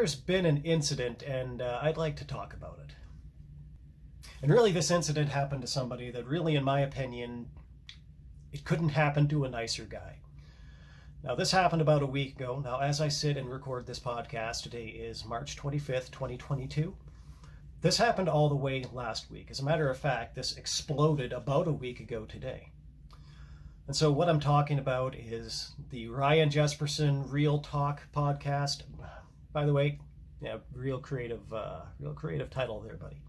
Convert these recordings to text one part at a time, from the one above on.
there's been an incident, and I'd like to talk about it. And really, this incident happened to somebody that really, in my opinion, it couldn't happen to a nicer guy. Now, this happened about a week ago. Now, as I sit and record this podcast, today is March 25th, 2022. This happened all the way last week. As a matter of fact, this exploded about a week ago today. And so what I'm talking about is the Ryan Jespersen Real Talk podcast. By the way, yeah, real creative title there, buddy.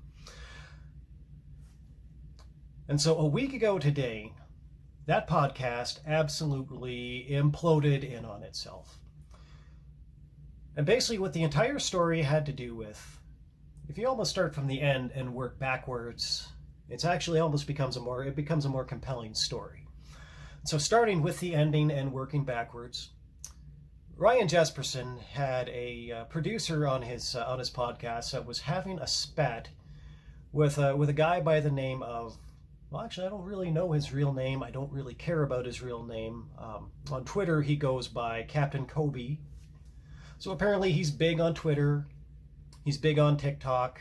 And so a week ago today, that podcast absolutely imploded in on itself. And basically what the entire story had to do with, if you almost start from the end and work backwards, it's actually almost becomes a more compelling story. So starting with the ending and working backwards, Ryan Jespersen had a producer on his podcast that was having a spat with a guy by the name of, well, actually, I don't really know his real name. I don't really care about his real name. On Twitter, he goes by Captain Kobe. So apparently he's big on Twitter. He's big on TikTok.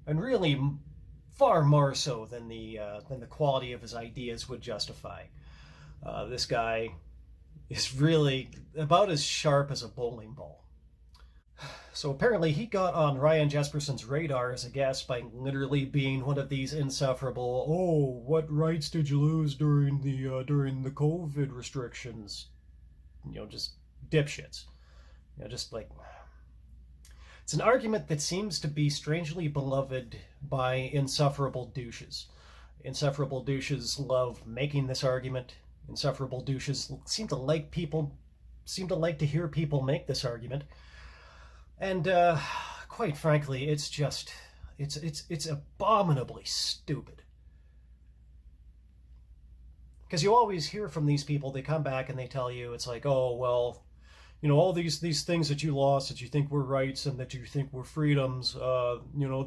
And really far more so than the quality of his ideas would justify. This guy is really about as sharp as a bowling ball. So apparently he got on Ryan Jespersen's radar as a guest by literally being one of these insufferable, oh, what rights did you lose during the COVID restrictions? Just dipshits. Just like, it's an argument that seems to be strangely beloved by insufferable douches. Insufferable douches love making this argument. Insufferable douches seem to like to hear people make this argument. And quite frankly, it's abominably stupid. Because you always hear from these people, they come back and they tell you, it's like, oh, well, all these things that you lost, that you think were rights and that you think were freedoms,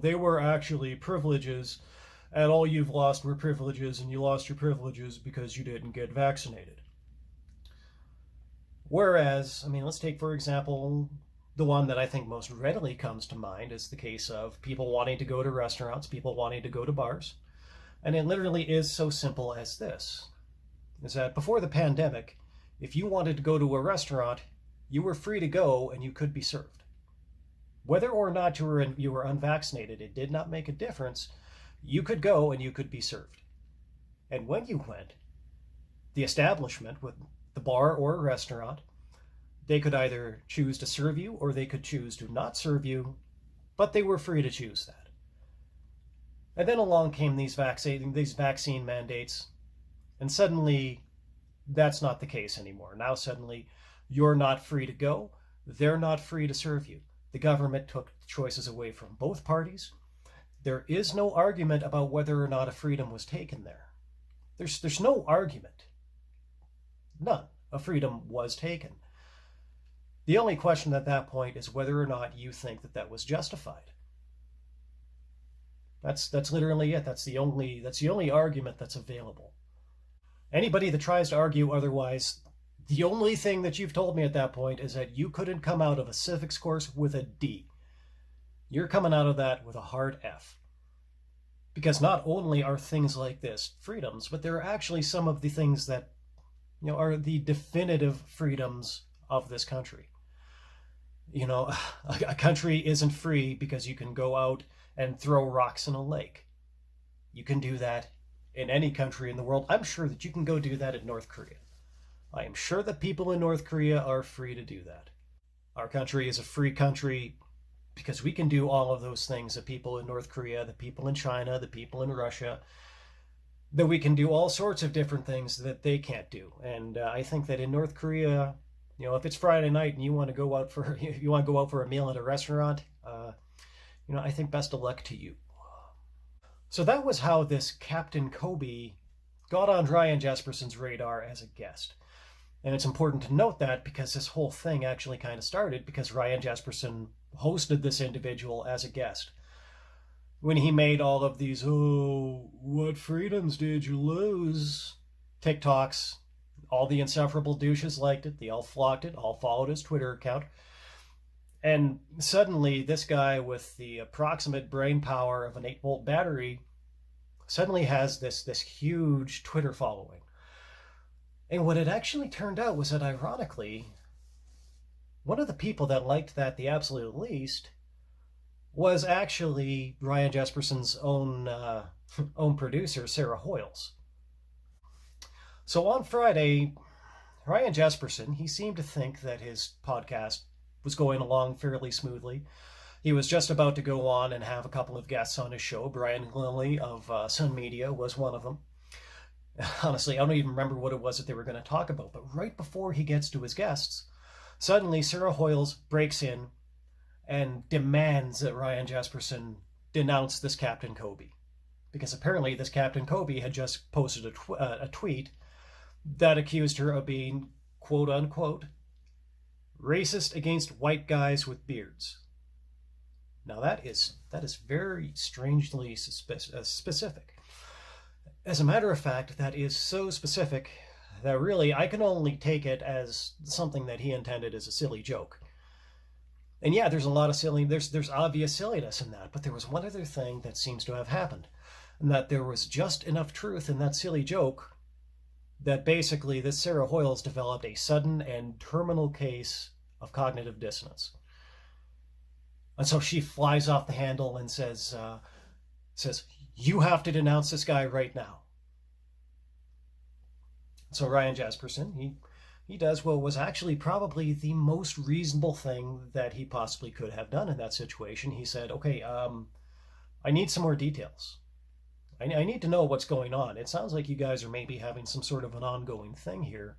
they were actually privileges, and all you've lost were privileges, and you lost your privileges because you didn't get vaccinated. Whereas, let's take, for example, the one that I think most readily comes to mind is the case of people wanting to go to restaurants, people wanting to go to bars. And it literally is so simple as this, is that before the pandemic, if you wanted to go to a restaurant, you were free to go and you could be served. Whether or not you were unvaccinated, it did not make a difference. You could go and you could be served. And when you went, the establishment, with the bar or a restaurant, they could either choose to serve you or they could choose to not serve you, but they were free to choose that. And then along came these vaccine mandates, and suddenly that's not the case anymore. Now suddenly you're not free to go, they're not free to serve you. The government took choices away from both parties. There is no argument about whether or not a freedom was taken there. There's no argument. None. A freedom was taken. The only question at that point is whether or not you think that that was justified. That's literally it. That's the only argument that's available. Anybody that tries to argue otherwise, the only thing that you've told me at that point is that you couldn't come out of a civics course with a D. You're coming out of that with a hard F. Because not only are things like this freedoms, but there are actually some of the things that are the definitive freedoms of this country. A country isn't free because you can go out and throw rocks in a lake. You can do that in any country in the world. I'm sure that you can go do that in North Korea. I am sure that people in North Korea are free to do that. Our country is a free country because we can do all of those things that people in North Korea, the people in China, the people in Russia, that we can do all sorts of different things that they can't do. And I think that in North Korea, if it's Friday night and you want to go out for a meal at a restaurant, I think best of luck to you. So that was how this Captain Kobe got on Ryan Jespersen's radar as a guest. And it's important to note that because this whole thing actually kind of started because Ryan Jespersen hosted this individual as a guest. When he made all of these, oh, what freedoms did you lose? TikToks, all the insufferable douches liked it. They all flocked it, all followed his Twitter account. And suddenly, this guy with the approximate brain power of an 8-volt battery suddenly has this huge Twitter following. And what it actually turned out was that, ironically, one of the people that liked that the absolute least was actually Ryan Jespersen's own producer, Sarah Hoyles. So on Friday, Ryan Jespersen, he seemed to think that his podcast was going along fairly smoothly. He was just about to go on and have a couple of guests on his show. Brian Lilly of Sun Media was one of them. Honestly, I don't even remember what it was that they were going to talk about. But right before he gets to his guests, suddenly Sarah Hoyles breaks in and demands that Ryan Jespersen denounce this Captain Kobe. Because apparently this Captain Kobe had just posted a tweet that accused her of being, quote unquote, racist against white guys with beards. Now that is very strangely specific. As a matter of fact, that is so specific that really I can only take it as something that he intended as a silly joke. And yeah, there's a lot of there's obvious silliness in that, but there was one other thing that seems to have happened, and that there was just enough truth in that silly joke that basically this Sarah Hoyles developed a sudden and terminal case of cognitive dissonance. And so she flies off the handle and says, you have to denounce this guy right now. So Ryan Jespersen, he does what was actually probably the most reasonable thing that he possibly could have done in that situation. He said, okay, I need some more details. I need to know what's going on. It sounds like you guys are maybe having some sort of an ongoing thing here.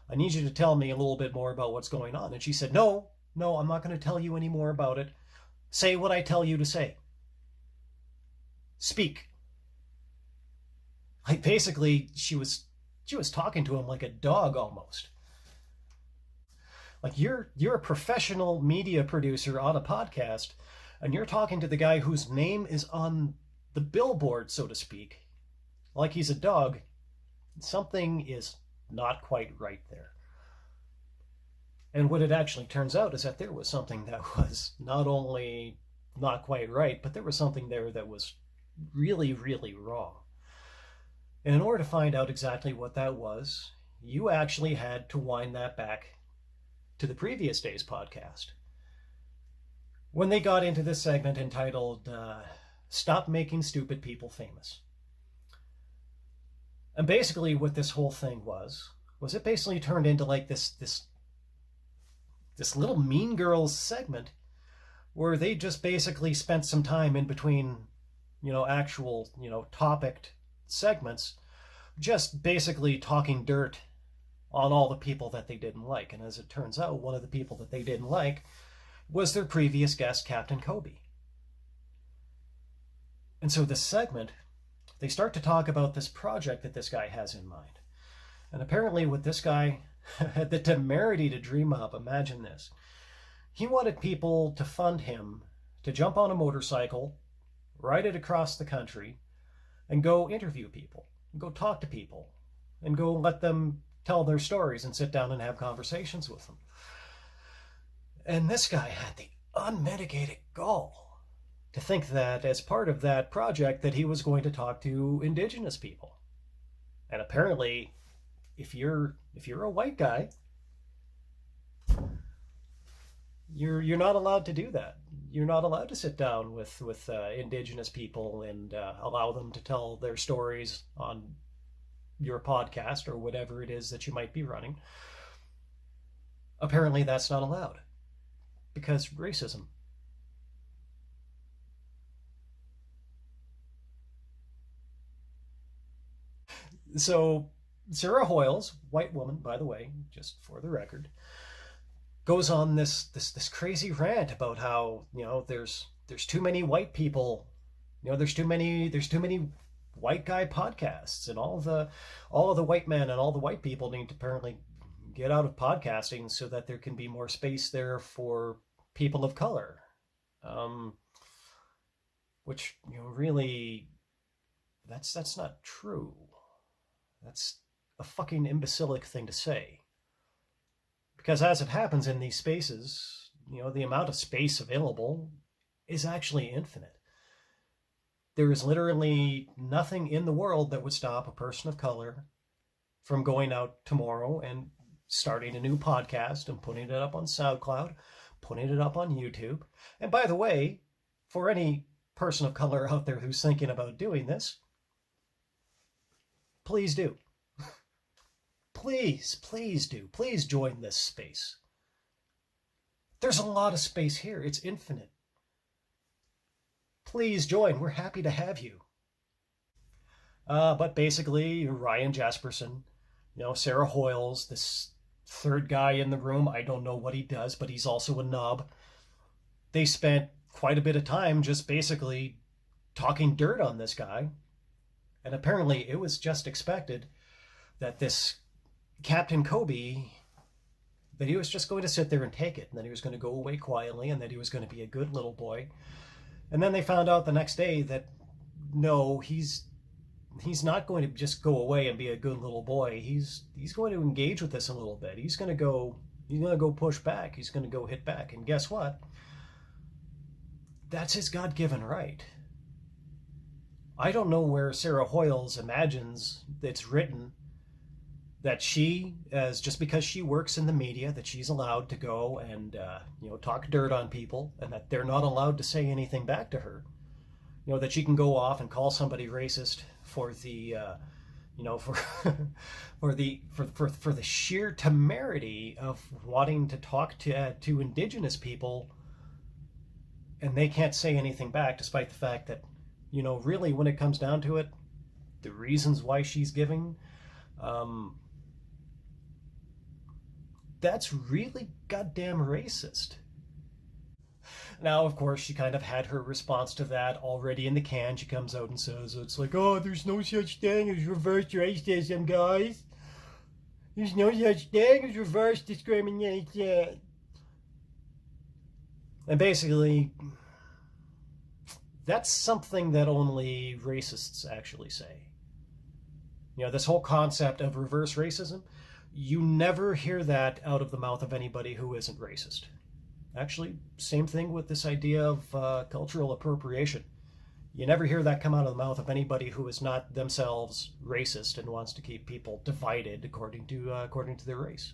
I need you to tell me a little bit more about what's going on. And she said, no, I'm not going to tell you any more about it. Say what I tell you to say. Speak. Like basically, she was talking to him like a dog almost. Like you're a professional media producer on a podcast, and you're talking to the guy whose name is on the billboard, so to speak, like he's a dog. Something is not quite right there. And what it actually turns out is that there was something that was not only not quite right, but there was something there that was really, really wrong. And in order to find out exactly what that was, you actually had to wind that back to the previous day's podcast, when they got into this segment entitled Stop Making Stupid People Famous. And basically what this whole thing was it basically turned into like this little Mean Girls segment where they just basically spent some time in between, actual, topic segments, just basically talking dirt on all the people that they didn't like. And as it turns out, one of the people that they didn't like was their previous guest, Captain Kobe. And so this segment, they start to talk about this project that this guy has in mind. And apparently what this guy had the temerity to dream up, imagine this. He wanted people to fund him to jump on a motorcycle, ride it across the country, and go interview people, and go talk to people, and go let them tell their stories and sit down and have conversations with them. And this guy had the unmitigated gall to think that as part of that project that he was going to talk to indigenous people. And apparently, if you're a white guy, you're not allowed to do that. You're not allowed to sit down with indigenous people and allow them to tell their stories on your podcast or whatever it is that you might be running. Apparently that's not allowed because racism. So Sarah Hoyles, white woman, by the way, just for the record, goes on this crazy rant about how, there's too many white people, there's too many white guy podcasts, and all of the white men and all the white people need to apparently get out of podcasting so that there can be more space there for people of color. Which, really, that's not true. That's a fucking imbecilic thing to say. Because as it happens in these spaces, the amount of space available is actually infinite. There is literally nothing in the world that would stop a person of color from going out tomorrow and starting a new podcast and putting it up on SoundCloud, putting it up on YouTube. And by the way, for any person of color out there who's thinking about doing this, please do. Please do. Please join this space. There's a lot of space here. It's infinite. Please join. We're happy to have you. But basically, Ryan Jespersen, Sarah Hoyles, this third guy in the room, I don't know what he does, but he's also a nub. They spent quite a bit of time just basically talking dirt on this guy. And apparently it was just expected that this Captain Kobe, that he was just going to sit there and take it, and that he was going to go away quietly, and that he was going to be a good little boy. And then they found out the next day that no, he's not going to just go away and be a good little boy. He's going to engage with this a little bit. He's going to go push back. He's going to go hit back. And guess what? That's his God-given right. I don't know where Sarah Hoyles imagines it's written that she, as just because she works in the media, that she's allowed to go and talk dirt on people, and that they're not allowed to say anything back to her. That she can go off and call somebody racist for the for the sheer temerity of wanting to talk to Indigenous people, and they can't say anything back, despite the fact that really, when it comes down to it, the reasons why she's giving, that's really goddamn racist. Now, of course, she kind of had her response to that already in the can. She comes out and says, it's like, oh, there's no such thing as reverse racism, guys. There's no such thing as reverse discrimination. And basically, that's something that only racists actually say. This whole concept of reverse racism, you never hear that out of the mouth of anybody who isn't racist. Actually, same thing with this idea of cultural appropriation. You never hear that come out of the mouth of anybody who is not themselves racist and wants to keep people divided according to their race.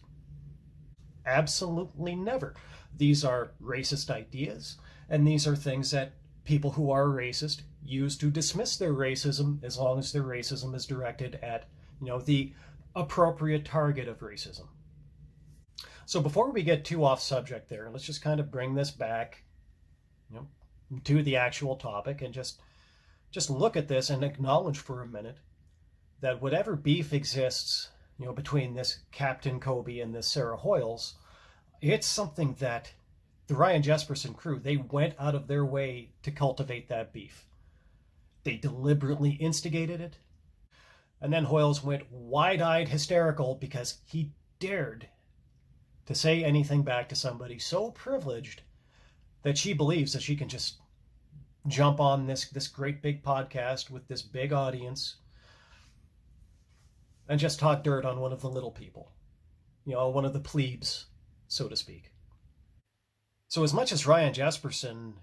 Absolutely never. These are racist ideas, and these are things that people who are racist use to dismiss their racism, as long as their racism is directed at, the appropriate target of racism. So before we get too off subject there, let's just kind of bring this back, to the actual topic, and just look at this and acknowledge for a minute that whatever beef exists, between this Captain Kobe and this Sarah Hoyles, it's something that the Ryan Jespersen crew, they went out of their way to cultivate that beef. They deliberately instigated it. And then Hoyles went wide-eyed hysterical because he dared to say anything back to somebody so privileged that she believes that she can just jump on this great big podcast with this big audience and just talk dirt on one of the little people, one of the plebes, so to speak. So as much as Ryan Jespersen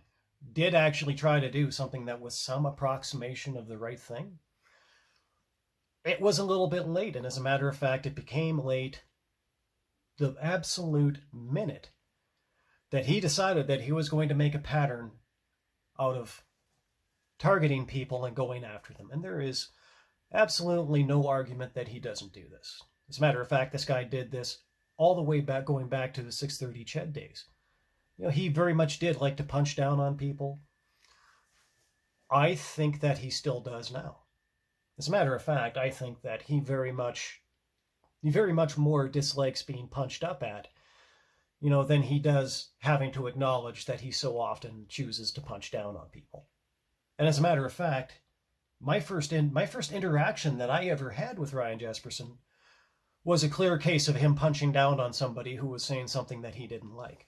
did actually try to do something that was some approximation of the right thing, it was a little bit late. And as a matter of fact, it became late the absolute minute that he decided that he was going to make a pattern out of targeting people and going after them. And there is absolutely no argument that he doesn't do this. As a matter of fact, this guy did this all the way back, going back to the 630 Ched days. He very much did like to punch down on people. I think that he still does now. As a matter of fact, I think that he very much more dislikes being punched up at, than he does having to acknowledge that he so often chooses to punch down on people. And as a matter of fact, my first interaction that I ever had with Ryan Jespersen was a clear case of him punching down on somebody who was saying something that he didn't like.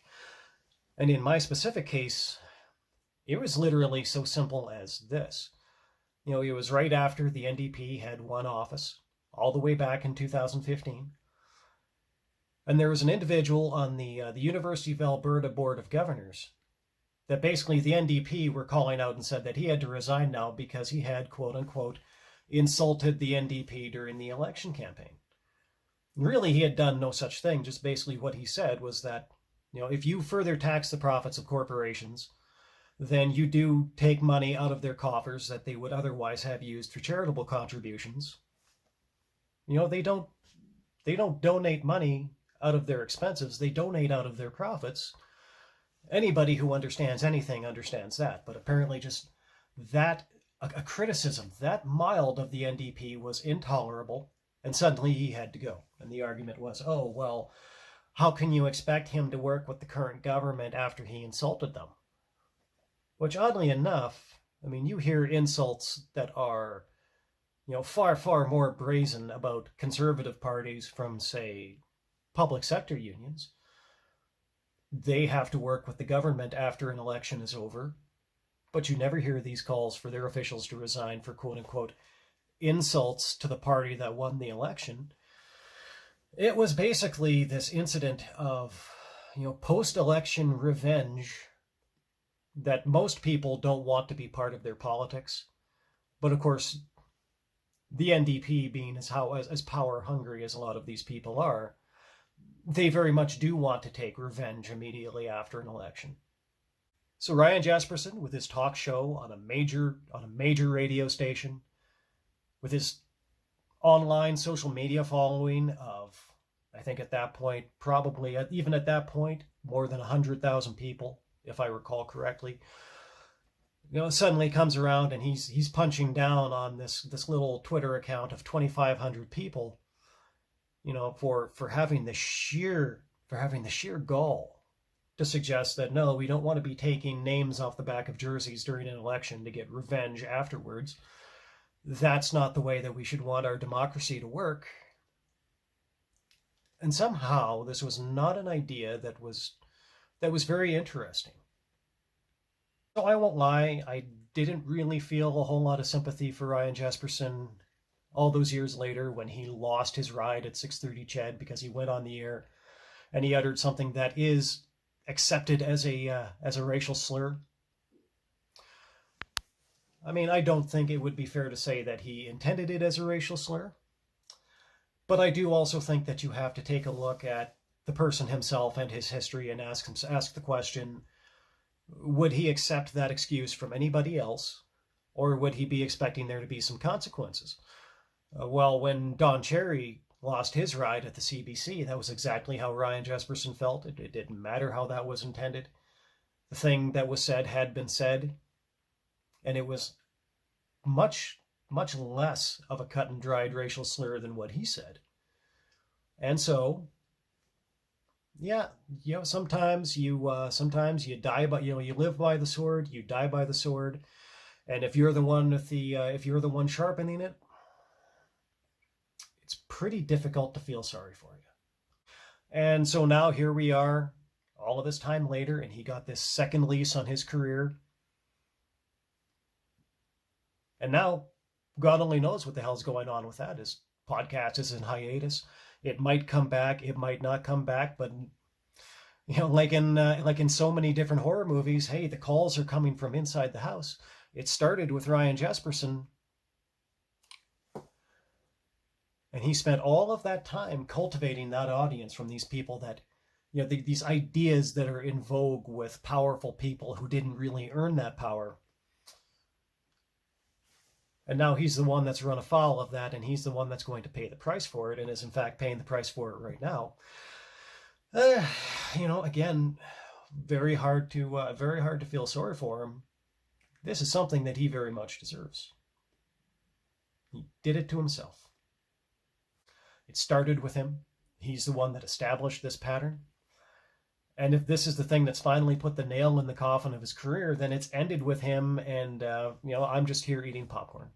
And in my specific case, it was literally so simple as this. It was right after the NDP had won office, all the way back in 2015. And there was an individual on the University of Alberta Board of Governors that basically the NDP were calling out and said that he had to resign now because he had, quote unquote, insulted the NDP during the election campaign. Really, he had done no such thing. Just basically what he said was that, if you further tax the profits of corporations, then you do take money out of their coffers that they would otherwise have used for charitable contributions. They don't donate money out of their expenses. They donate out of their profits. Anybody who understands anything understands that. But apparently just that, a criticism that mild of the NDP was intolerable, and suddenly he had to go. And the argument was, oh, well, how can you expect him to work with the current government after he insulted them? Which, oddly enough, you hear insults that are, far, far more brazen about conservative parties from, say, public sector unions. They have to work with the government after an election is over, but you never hear these calls for their officials to resign for, quote unquote, insults to the party that won the election. It was basically this incident of, post-election revenge that most people don't want to be part of their politics. But of course, the NDP being as power hungry as a lot of these people are, they very much do want to take revenge immediately after an election. So Ryan Jespersen, with his talk show on a major radio station, with his online social media following of, I think at that point, probably even at that point, more than 100,000 people, if I recall correctly, suddenly comes around and he's punching down on this little Twitter account of 2,500 people, for having the sheer gall to suggest that no, we don't want to be taking names off the back of jerseys during an election to get revenge afterwards. That's not the way that we should want our democracy to work. And somehow this was not an idea that was very interesting. So I won't lie, I didn't really feel a whole lot of sympathy for Ryan Jespersen all those years later when he lost his ride at 630 Ched because he went on the air and he uttered something that is accepted as a racial slur. I don't think it would be fair to say that he intended it as a racial slur, but I do also think that you have to take a look at the person himself and his history and ask the question, would he accept that excuse from anybody else, or would he be expecting there to be some consequences? Well, when Don Cherry lost his ride at the CBC, that was exactly how Ryan Jespersen felt. It didn't matter how that was intended. The thing that was said had been said, and it was much, much less of a cut and dried racial slur than what he said. And so, yeah, sometimes you die by, you live by the sword, you die by the sword, and if you're the one if you're the one sharpening it, it's pretty difficult to feel sorry for you. And so now here we are, all of this time later, and he got this second lease on his career. And now, God only knows what the hell's going on with that. His podcast is in hiatus. It might come back, it might not come back, but like in so many different horror movies, hey, the calls are coming from inside the house. It started with Ryan Jespersen, and he spent all of that time cultivating that audience from these people that, these ideas that are in vogue with powerful people who didn't really earn that power. And now he's the one that's run afoul of that, and he's the one that's going to pay the price for it, and is in fact paying the price for it right now. Again, very hard to feel sorry for him. This is something that he very much deserves. He did it to himself. It started with him. He's the one that established this pattern. And if this is the thing that's finally put the nail in the coffin of his career, then it's ended with him, and I'm just here eating popcorn.